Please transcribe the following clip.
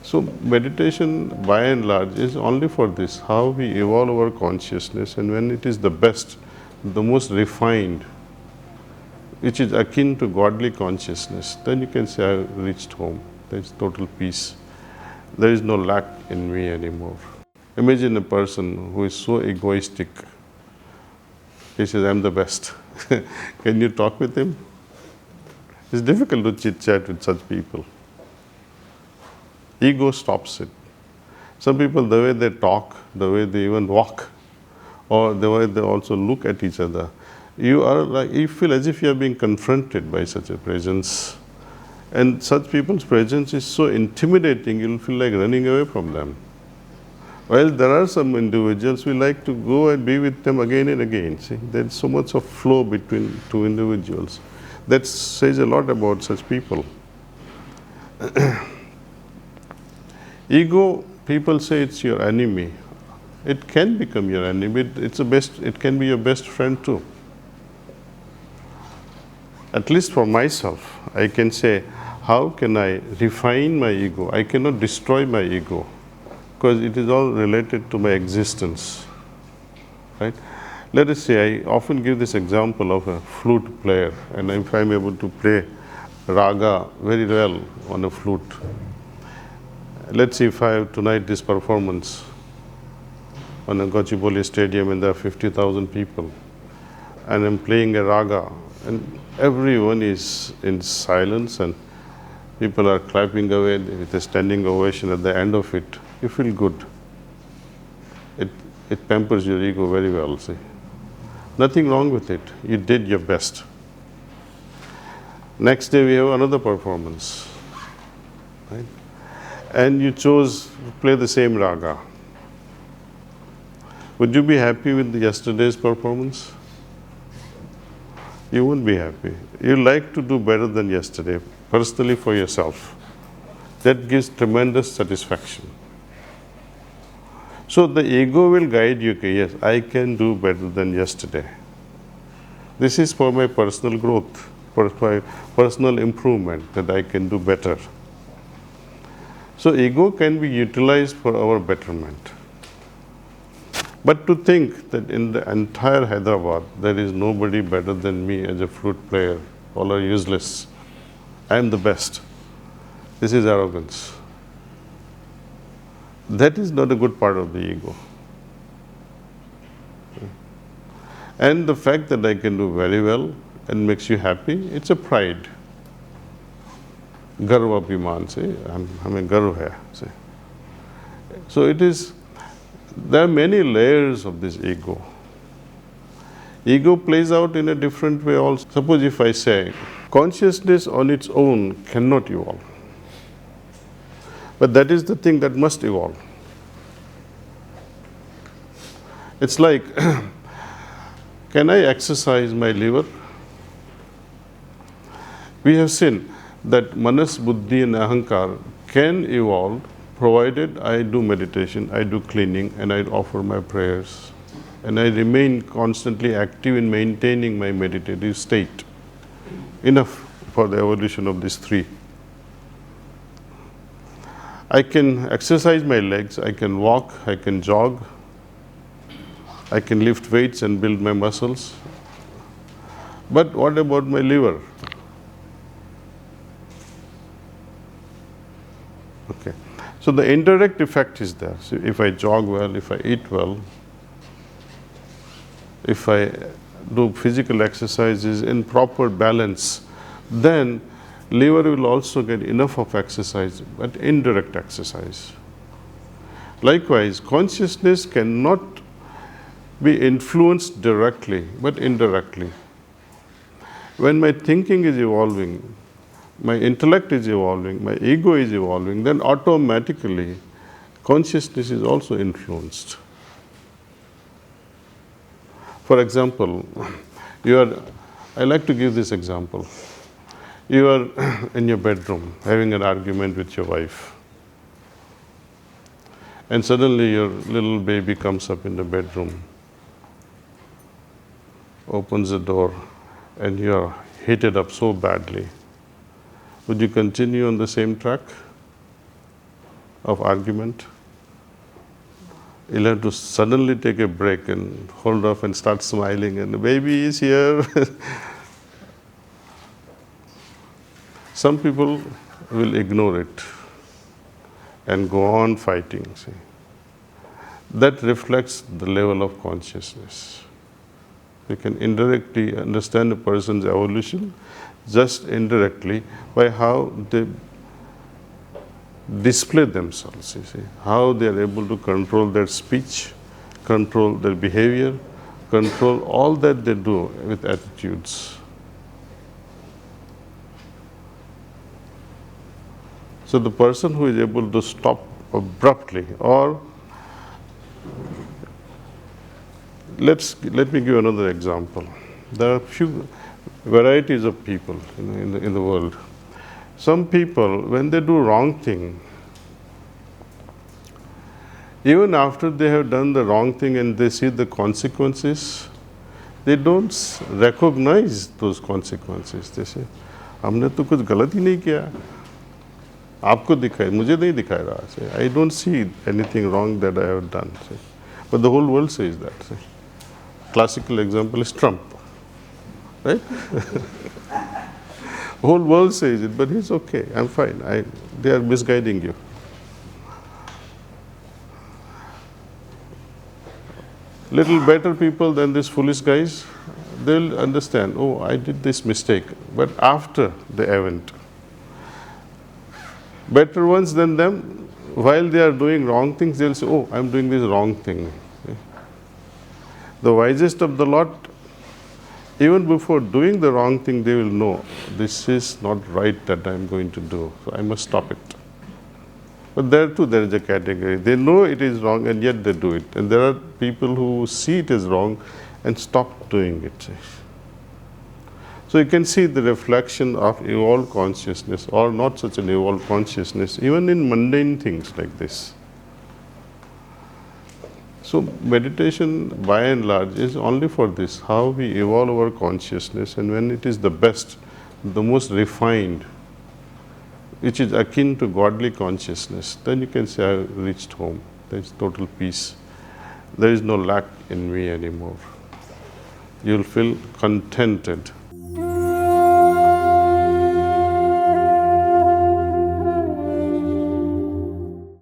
So meditation by and large is only for this, how we evolve our consciousness, and when it is the best, the most refined, which is akin to godly consciousness, then you can say, I've reached home. There is total peace. There is no lack in me anymore. Imagine a person who is so egoistic. He says, I'm the best. Can you talk with him? It's difficult to chit-chat with such people. Ego stops it. Some people, the way they talk, the way they even walk, or the way they also look at each other, you feel as if you are being confronted by such a presence. And such people's presence is so intimidating, you'll feel like running away from them. While there are some individuals, we like to go and be with them again and again. See, there's so much of flow between two individuals. That says a lot about such people. Ego, people say it's your enemy. It can become your enemy. It can be your best friend too. At least for myself, I can say, how can I refine my ego? I cannot destroy my ego, because it is all related to my existence, right? Let us say, I often give this example of a flute player, and if I'm able to play raga very well on a flute. Let's see if I have tonight this performance on a Gachibowli stadium and there are 50,000 people, and I'm playing a raga, and everyone is in silence and people are clapping away with a standing ovation at the end of it. You feel good. It pampers your ego very well, see. Nothing wrong with it. You did your best. Next day we have another performance, right? And you chose to play the same raga. Would you be happy with yesterday's performance? You won't be happy. You like to do better than yesterday, personally for yourself. That gives tremendous satisfaction. So the ego will guide you, okay, yes, I can do better than yesterday. This is for my personal growth, for my personal improvement, that I can do better. So ego can be utilized for our betterment. But to think that in the entire Hyderabad, there is nobody better than me as a flute player, all are useless, I am the best, this is arrogance. That is not a good part of the ego. And the fact that I can do very well and makes you happy, it's a pride. Garv abhiman, say, hame garv hai, say. So it is, there are many layers of this ego. Ego plays out in a different way also. Suppose if I say, consciousness on its own cannot evolve. But that is the thing that must evolve. It's like, can I exercise my liver? We have seen that manas, buddhi and ahankar can evolve provided I do meditation, I do cleaning, and I offer my prayers. And I remain constantly active in maintaining my meditative state. Enough for the evolution of these three. I can exercise my legs, I can walk, I can jog, I can lift weights and build my muscles. But what about my liver? Okay. So the indirect effect is there. So if I jog well, if I eat well, if I do physical exercises in proper balance, then liver will also get enough of exercise, but indirect exercise. Likewise, consciousness cannot be influenced directly, but indirectly. When my thinking is evolving, my intellect is evolving, my ego is evolving, then automatically consciousness is also influenced. For example, I like to give this example. You are in your bedroom having an argument with your wife, and suddenly your little baby comes up in the bedroom, opens the door, and you are heated up so badly. Would you continue on the same track? of argument. You'll have to suddenly take a break and hold off and start smiling, and the baby is here. Some people will ignore it and go on fighting. See. That reflects the level of consciousness. You can indirectly understand a person's evolution just indirectly by how they display themselves, you see, how they are able to control their speech, control their behavior, control all that they do with attitudes. So the person who is able to stop abruptly, or let me give another example. There are few varieties of people in the world. Some people, when they do wrong thing, even after they have done the wrong thing and they see the consequences, they don't recognize those consequences. They say, हमने तो कुछ गलत ही नहीं किया, आपको दिखाए, मुझे नहीं दिखाए रहा. I don't see anything wrong that I have done. But the whole world says that. Classical example is Trump, right? The whole world says it, but he's okay, I'm fine. They are misguiding you. Little better people than these foolish guys, they'll understand, oh, I did this mistake, but after the event. Better ones than them, while they are doing wrong things, they'll say, oh, I'm doing this wrong thing. The wisest of the lot, even before doing the wrong thing, they will know, this is not right that I'm going to do, so I must stop it. But there too, there is a category. They know it is wrong and yet they do it. And there are people who see it as wrong and stop doing it. So you can see the reflection of evolved consciousness, or not such an evolved consciousness, even in mundane things like this. So meditation, by and large, is only for this, how we evolve our consciousness, and when it is the best, the most refined, which is akin to godly consciousness, then you can say, I have reached home. There is total peace. There is no lack in me anymore. You will feel contented.